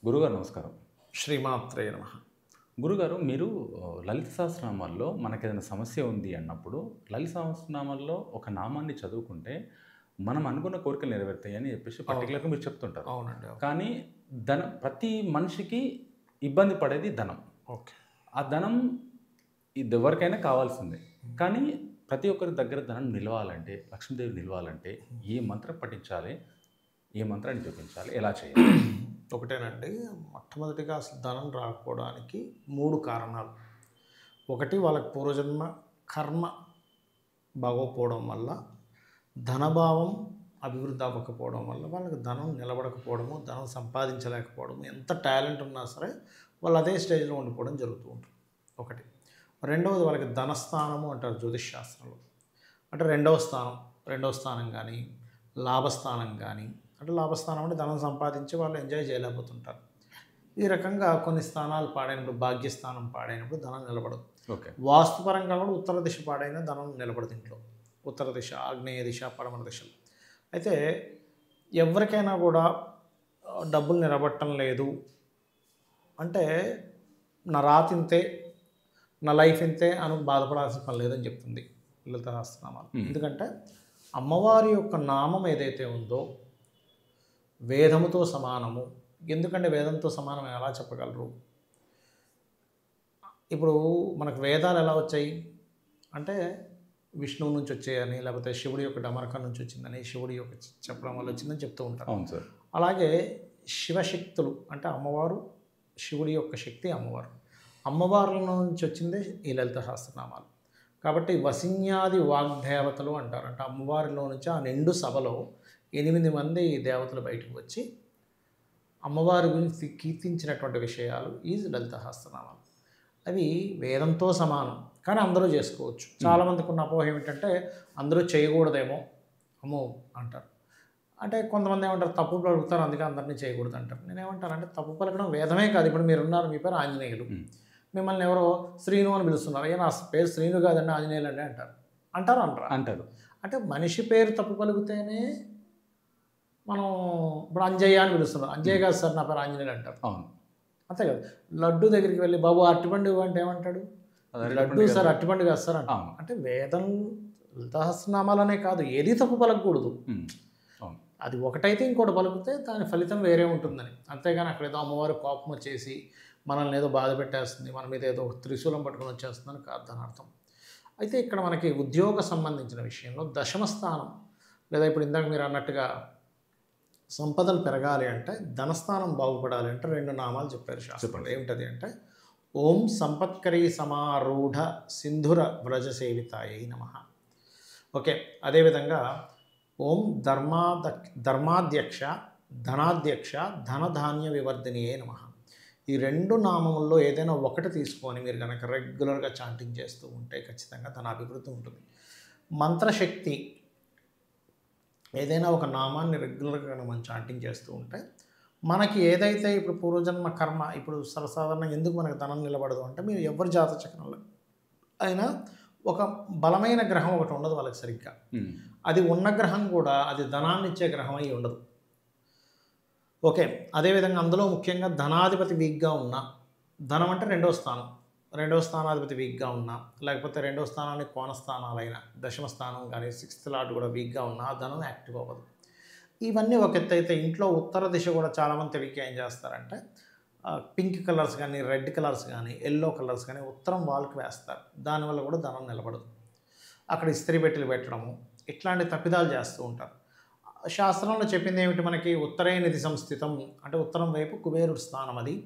గురుగారు నమస్కారం. శ్రీమాత్రే నమః. గురుగారు మీరు లలిత సహస్రనామాల్లో మనకేదైనా సమస్య ఉంది అన్నప్పుడు లలిత సహస్రనామాల్లో ఒక నామాన్ని చదువుకుంటే మనం అనుకున్న కోరికలు నెరవేరుతాయని చెప్పేసి పర్టికులర్గా మీరు చెప్తుంటారు. అవునండి. కానీ ప్రతి మనిషికి ఇబ్బంది పడేది ధనం. ఓకే. ఆ ధనం ఇది ఎవరికైనా కావాల్సిందే. కానీ ప్రతి ఒక్కరి దగ్గర ధనం నిలవాలంటే, లక్ష్మీదేవి నిలవాలంటే ఏ మంత్రం పఠించాలి? ఏ మంత్రాన్ని జపించాలి? ఎలా చేయాలి? ఒకటేనండి. మొట్టమొదటిగా అసలు ధనం రాకపోవడానికి 3 కారణాలు. ఒకటి వాళ్ళకి పూర్వజన్మ కర్మ బాగోకపోవడం వల్ల, ధనభావం అభివృద్ధి అవ్వకపోవడం వల్ల వాళ్ళకి ధనం నిలబడకపోవడము, ధనం సంపాదించలేకపోవడము, ఎంత టాలెంట్ ఉన్నా సరే వాళ్ళు అదే స్టేజ్లో ఉండిపోవడం జరుగుతూ ఉంటుంది. ఒకటి. రెండవది వాళ్ళకి ధనస్థానము అంటారు జ్యోతిష్ శాస్త్రంలో. అంటే రెండవ స్థానం కానీ, లాభస్థానం కానీ, అంటే లాభస్థానం అంటే ధనం సంపాదించి వాళ్ళు ఎంజాయ్ చేయలేకపోతుంటారు. ఈ రకంగా కొన్ని స్థానాలు పాడైనప్పుడు, భాగ్యస్థానం పాడైనప్పుడు ధనం నిలబడదు. ఓకే. వాస్తుపరంగా కూడా ఉత్తర దిశ పాడైన ధనం నిలబడదు ఇంట్లో. ఉత్తర దిశ, ఆగ్నేయ దిశ, పడమర దిశలు. అయితే ఎవరికైనా కూడా డబ్బులు నిలబడటం లేదు అంటే నా రాత ఇంతే, నా లైఫ్ ఇంతే అని బాధపడాల్సిన పని లేదని చెప్తుంది లలిత సహస్రనామాలు. ఎందుకంటే అమ్మవారి యొక్క నామం ఏదైతే ఉందో వేదముతో సమానము. ఎందుకంటే వేదంతో సమానం ఎలా చెప్పగలరు? ఇప్పుడు మనకు వేదాలు ఎలా వచ్చాయి అంటే విష్ణువు నుంచి వచ్చాయని, లేకపోతే శివుడి యొక్క డమరకం నుంచి వచ్చిందని, శివుడి యొక్క చెప్పడం వల్ల వచ్చిందని చెప్తూ ఉంటారు. అవును సార్. అలాగే శివశక్తులు అంటే అమ్మవారు, శివుడి యొక్క శక్తి అమ్మవారు. అమ్మవార్ల నుంచి వచ్చిందే ఈ లలిత సహస్రనామాలు. కాబట్టి వసిన్యాది వాగ్దేవతలు అంటారు. అంటే అమ్మవారిలో నుంచి ఆ నిండు సభలో 8 మంది దేవతలు బయటకు వచ్చి అమ్మవారి గురించి కీర్తించినటువంటి విషయాలు ఈ లలిత సహస్రనామాలు. అవి వేదంతో సమానం, కానీ అందరూ చేసుకోవచ్చు. చాలామందికి ఉన్న అపోహ ఏమిటంటే అందరూ చేయకూడదేమో అమ్మో అంటారు. అంటే కొంతమంది ఏమంటారు తప్పు పలుకుతారు, అందుకే అందరినీ చేయకూడదు అంటారు. నేనేమంటానంటే తప్పు పలకడం వేదమే కాదు. ఇప్పుడు మీరున్నారు, మీ పేరు ఆంజనేయులు, మిమ్మల్ని ఎవరో శ్రీను అని పిలుస్తున్నారు. అయ్యా నా పేరు శ్రీను కాదండి ఆంజనేయులు అండి అంటారు. అంటే మనిషి పేరు తప్పు పలికితేనే మనం ఇప్పుడు అంజయ్య అని పిలుస్తున్నాం. అంజయ్య కాదు సార్ నా పేరు ఆంజనేయులు అంటారు. అవును. అంతే కదా. లడ్డు దగ్గరికి వెళ్ళి బాబు అరటిపండు అంటే ఏమంటాడు? లడ్డు సార్ అరటిపండు కాదు సార్ అంటారు. అంటే వేదం సహస్రనామాలనే కాదు, ఏది తప్పు పలకకూడదు. అది ఒకటైతే ఇంకోటి పలికితే దాని ఫలితం వేరే ఉంటుందని. అంతేగాని అక్కడ ఏదో అమ్మవారు కోపం వచ్చేసి మనల్ని ఏదో బాధ పెట్టేస్తుంది, మన మీద ఏదో త్రిశూలం పట్టుకొని వచ్చేస్తుందని కాదు దాని అర్థం. అయితే ఇక్కడ మనకి ఉద్యోగ సంబంధించిన విషయంలో దశమ స్థానం, లేదా ఇప్పుడు ఇందాక మీరు అన్నట్టుగా సంపదలు పెరగాలి అంటే, ధనస్థానం బాగుపడాలి అంటే 2 నామాలు చెప్పారు శాస్త్రంలో. ఏమిటది అంటే ఓం సంపత్కరీ సమారూఢ సింధుర వ్రజ సేవితాయై నమః. ఓకే. అదేవిధంగా ఓం ధర్మాధ్యక్ష ధనాధ్యక్ష ధనధాన్య వివర్ధినియే నమః. ఈ 2 నామముల్లో ఏదైనా ఒకటి తీసుకొని మీరు కనుక రెగ్యులర్గా చాంటింగ్ చేస్తూ ఉంటే ఖచ్చితంగా ధనాభివృద్ధి ఉంటుంది. మంత్రశక్తి ఏదైనా ఒక నామాన్ని రెగ్యులర్గా మనం చాంటింగ్ చేస్తూ ఉంటే మనకి ఏదైతే ఇప్పుడు పూర్వజన్మ కర్మ, ఇప్పుడు సర్వసాధారణంగా ఎందుకు మనకు ధనం నిలబడదు అంటే, మీరు ఎవరి జాతక చక్రంలో అయినా ఒక బలమైన గ్రహం ఒకటి ఉండదు వాళ్ళకి సరిగ్గా. అది ఉన్న గ్రహం కూడా అది ధనాన్ని ఇచ్చే గ్రహం అయి ఉండదు. ఓకే. అదేవిధంగా అందులో ముఖ్యంగా ధనాధిపతి వీక్గా ఉన్న, ధనం అంటే రెండవ స్థానాధిపతి వీక్గా ఉన్నా, లేకపోతే రెండవ స్థానానికి కోణస్థానాలైన దశమ స్థానం కానీ 6th లార్డ్ కూడా వీక్గా ఉన్నా ఆ ధనం యాక్టివ్ అవ్వదు. ఇవన్నీ ఒక ఎత్తు అయితే, ఇంట్లో ఉత్తర దిశ కూడా చాలామంది తెలియక ఏం చేస్తారంటే పింక్ కలర్స్ కానీ, రెడ్ కలర్స్ కానీ, ఎల్లో కలర్స్ కానీ ఉత్తరం వాల్కి వేస్తారు. దానివల్ల కూడా ధనం నిలబడదు. అక్కడ ఇస్త్రీ పెట్టెలు పెట్టడము, ఇట్లాంటి తప్పిదాలు చేస్తూ ఉంటారు. శాస్త్రంలో చెప్పింది ఏమిటి మనకి? ఉత్తరే నిధి సంస్థితం అంటే ఉత్తరం వైపు కుబేరుడు స్థానం అది.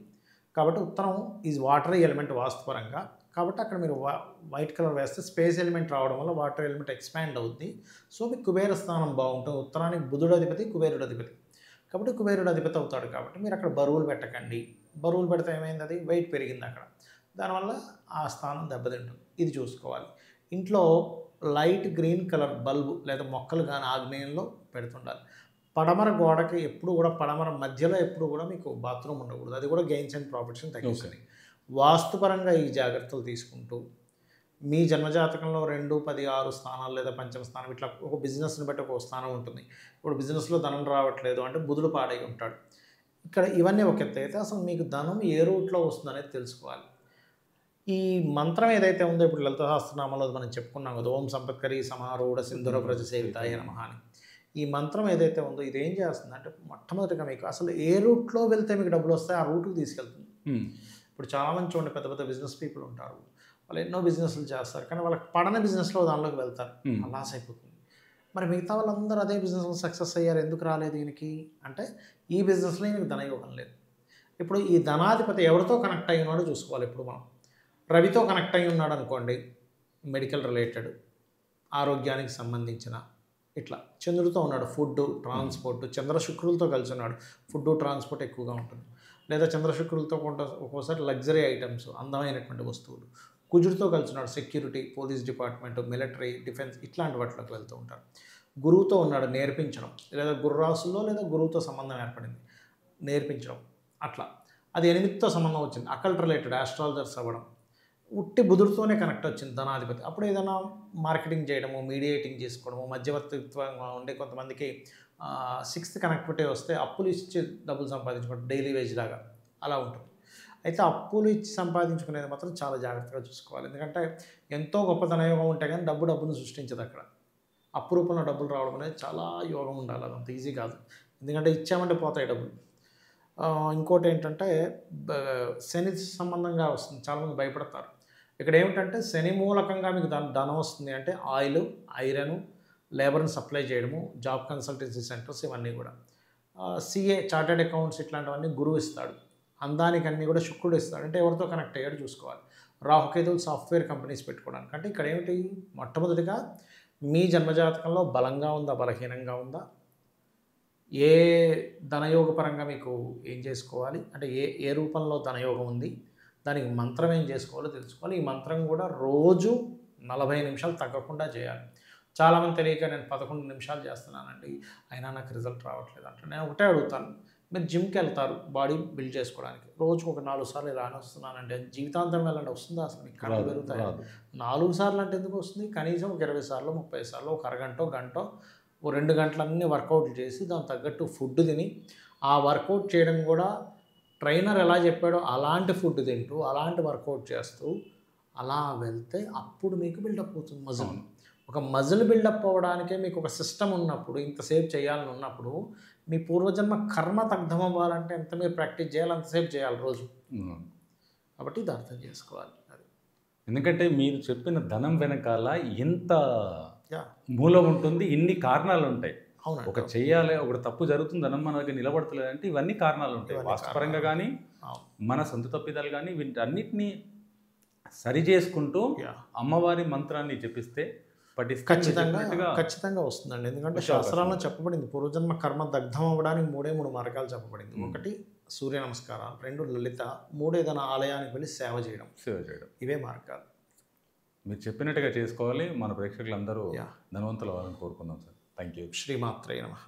కాబట్టి ఉత్తరం ఈజ్ వాటర్ ఎలిమెంట్ వాస్తుపరంగా. కాబట్టి అక్కడ మీరు వైట్ కలర్ వేస్తే స్పేస్ ఎలిమెంట్ రావడం వల్ల వాటర్ ఎలిమెంట్ ఎక్స్పాండ్ అవుద్ది. సో మీకు కుబేర స్థానం బాగుంటుంది. ఉత్తరానికి బుధుడు అధిపతి, కుబేరుడు అధిపతి. కాబట్టి కుబేరుడు అధిపతి అవుతాడు. కాబట్టి మీరు అక్కడ బరువులు పెట్టకండి. బరువులు పెడితే ఏమైంది? అది వెయిట్ పెరిగింది అక్కడ. దానివల్ల ఆ స్థానం దెబ్బతింటుంది. ఇది చూసుకోవాలి. ఇంట్లో లైట్ గ్రీన్ కలర్ బల్బు లేదా మొక్కలు కానీ ఆగ్నేయంలో పెడుతుండాలి. పడమర గోడకి ఎప్పుడు కూడా, పడమర మధ్యలో ఎప్పుడు కూడా మీకు బాత్రూమ్ ఉండకూడదు. అది కూడా గెయిన్స్ అండ్ ప్రాఫిట్స్ని తగ్గిస్తుంది. వాస్తుపరంగా ఈ జాగ్రత్తలు తీసుకుంటూ మీ జన్మజాతకంలో 2, 10, 6 స్థానాలు లేదా పంచమ స్థానం ఇట్లా ఒక బిజినెస్ని బట్టి ఒక స్థానం ఉంటుంది. ఇప్పుడు బిజినెస్లో ధనం రావట్లేదు అంటే బుధుడు పాడై ఉంటాడు. ఇక్కడ ఇవన్నీ ఒక ఎత్తు అయితే అసలు మీకు ధనం ఏ రూట్లో వస్తుందనేది తెలుసుకోవాలి. ఈ మంత్రం ఏదైతే ఉందో ఇప్పుడు లలిత సహస్రనామంలో మనం చెప్పుకున్నాం కదా, ఓం సంపత్కరి సమారూఢ సింధుర వ్రజ సేవితాయ నమః అని. ఈ మంత్రం ఏదైతే ఉందో ఇది ఏం చేస్తుందంటే మొట్టమొదటిగా మీకు అసలు ఏ రూట్లో వెళ్తే మీకు డబ్బులు వస్తాయి ఆ రూట్కి తీసుకెళ్తుంది. ఇప్పుడు చాలామంది చూడండి, పెద్ద పెద్ద బిజినెస్ పీపుల్ ఉంటారు, వాళ్ళు ఎన్నో బిజినెస్లు చేస్తారు, కానీ వాళ్ళకి పడని బిజినెస్లో దానిలోకి వెళ్తారు, లాస్ అయిపోతుంది. మరి మిగతా వాళ్ళందరూ అదే బిజినెస్లో సక్సెస్ అయ్యారు, ఎందుకు రాలేదు ఈయనకి అంటే ఈ బిజినెస్లో ఈయనకి ధనయోగం లేదు. ఇప్పుడు ఈ ధనాధిపతి ఎవరితో కనెక్ట్ అయి ఉన్నాడో చూసుకోవాలి. ఇప్పుడు మనం రవితో కనెక్ట్ అయి ఉన్నాడు అనుకోండి, మెడికల్ రిలేటెడ్, ఆరోగ్యానికి సంబంధించిన ఇట్లా. చంద్రుడితో ఉన్నాడు, ఫుడ్ ట్రాన్స్పోర్ట్, చంద్ర శుక్రులతో కలిసి ఉన్నాడు, ఫుడ్ ట్రాన్స్పోర్ట్ ఎక్కువగా ఉంటుంది. లేదా చంద్ర శుక్రులతో ఒక్కోసారి లగ్జరీ ఐటమ్స్, అందమైనటువంటి వస్తువులు. కుజుడితో కలిసి ఉన్నాడు, security, police department, military, defence, ఇట్లాంటి వాటిలోకి వెళ్తూ ఉంటారు. గురువుతో ఉన్నాడు, నేర్పించడం, లేదా గురురాసుల్లో లేదా గురువుతో సంబంధం ఏర్పడింది, నేర్పించడం అట్లా. అది 8తో సంబంధం వచ్చింది, అకల్ట్ రిలేటెడ్, ఆస్ట్రాలజర్స్ అవ్వడం. ఉట్టి బుధుడితోనే కనెక్ట్ వచ్చింది ధనాధిపతి. అప్పుడు ఏదైనా మార్కెటింగ్ చేయడము, మీడియేటింగ్ చేసుకోవడము, మధ్యవర్తిత్వంగా ఉండే కొంతమందికి 6th కనెక్టివిటీ వస్తే అప్పులు ఇచ్చి డబ్బులు సంపాదించుకోవడం, డైలీ వేజ్ లాగా అలా ఉంటుంది. అయితే అప్పులు ఇచ్చి సంపాదించుకునేది మాత్రం చాలా జాగ్రత్తగా చూసుకోవాలి. ఎందుకంటే ఎంతో గొప్ప ధనయోగం ఉంటే కానీ డబ్బును సృష్టించదు అక్కడ. అప్పు రూపంలో డబ్బులు రావడం అనేది చాలా యోగం ఉండాలి, అదంత ఈజీ కాదు. ఎందుకంటే ఇచ్చామంటే పోతాయి డబ్బులు. ఇంకోటి ఏంటంటే శని సంబంధంగా వస్తుంది, చాలామంది భయపడతారు. ఇక్కడ ఏమిటంటే శని మూలకంగా మీకు ధనం వస్తుంది అంటే ఆయిల్, ఐరన్, లేబర్ని సప్లై చేయడము, జాబ్ కన్సల్టెన్సీ సెంటర్స్, ఇవన్నీ కూడా. సిఏ, చార్టెడ్ అకౌంట్స్, ఇట్లాంటివన్నీ గురువు ఇస్తాడు. అందానికి అన్నీ కూడా శుక్రుడు ఇస్తాడు. అంటే ఎవరితో కనెక్ట్ అయ్యాడు చూసుకోవాలి. రాహుకేతువులు సాఫ్ట్వేర్ కంపెనీస్ పెట్టుకోవడానికి. అంటే ఇక్కడ ఏమిటి, మొట్టమొదటిగా మీ జన్మజాతకంలో బలంగా ఉందా, బలహీనంగా ఉందా, ఏ ధనయోగపరంగా మీకు ఏం చేసుకోవాలి అంటే ఏ రూపంలో ధనయోగం ఉంది, దానికి మంత్రం ఏం చేసుకోవాలో తెలుసుకోవాలి. ఈ మంత్రం కూడా రోజు 40 నిమిషాలు తగ్గకుండా చేయాలి. చాలామంది తెలియక నేను 11 నిమిషాలు చేస్తున్నానండి అయినా నాకు రిజల్ట్ రావట్లేదు అంటే నేను ఒకటే అడుగుతాను, మీరు జిమ్కి వెళ్తారు బాడీ బిల్డ్ చేసుకోవడానికి, రోజుకు ఒక 4 సార్లు ఇలా వస్తున్నానంటే జీవితాంతం వెళ్ళండి, వస్తుందా అసలు మీకు కళ్ళు పెరుగుతాయి? 4 సార్లు అంటే ఎందుకు వస్తుంది? కనీసం ఒక 20 సార్లు, 30 సార్లు, ఒక అరగంట, గంట, ఓ 2 గంటలన్నీ వర్కౌట్లు చేసి దాని తగ్గట్టు ఫుడ్ తిని, ఆ వర్కౌట్ చేయడం కూడా ట్రైనర్ ఎలా చెప్పాడో అలాంటి ఫుడ్ తింటూ, అలాంటి వర్కౌట్ చేస్తూ అలా వెళ్తే అప్పుడు మీకు బిల్డప్ అవుతుంది మజిల్. ఒక మజిల్ బిల్డప్ అవ్వడానికే మీకు ఒక సిస్టమ్ ఉన్నప్పుడు, ఇంతసేపు చేయాలని ఉన్నప్పుడు, మీ పూర్వజన్మ కర్మ దగ్ధం అవ్వాలంటే ఎంత మీరు ప్రాక్టీస్ చేయాలి, అంతసేపు చేయాలి రోజు. కాబట్టి ఇది అర్థం చేసుకోవాలి. అది ఎందుకంటే మీరు చెప్పిన ధనం వెనకాల ఎంత మూలం ఉంటుంది, ఇన్ని కారణాలు ఉంటాయి. ఒక చెయ్యాలి, ఒక తప్పు జరుగుతుంది, ధనం మన దగ్గర నిలబడతలేదు అంటే ఇవన్నీ కారణాలు ఉంటాయి. వాస్తవపరంగా కానీ మన సొంత తప్పిదాలు కానీ వీటన్నిటినీ సరి చేసుకుంటూ అమ్మవారి మంత్రాన్ని జపిస్తే ఖచ్చితంగా వస్తుందండి. ఎందుకంటే శాస్త్రాల్లో చెప్పబడింది పూర్వజన్మ కర్మ దగ్ధం అవ్వడానికి 3 మార్గాలు చెప్పబడింది. 1 సూర్య నమస్కారాలు, 2 లలిత, 3 ఏదైనా ఆలయానికి వెళ్ళి సేవ చేయడం. ఇవే మార్గాలు. మీరు చెప్పినట్టుగా చేసుకోవాలి. మన ప్రేక్షకులందరూ ధనవంతులు అవ్వాలని కోరుకుందాం సార్. Thank you. శ్రీమాత్రే నమః.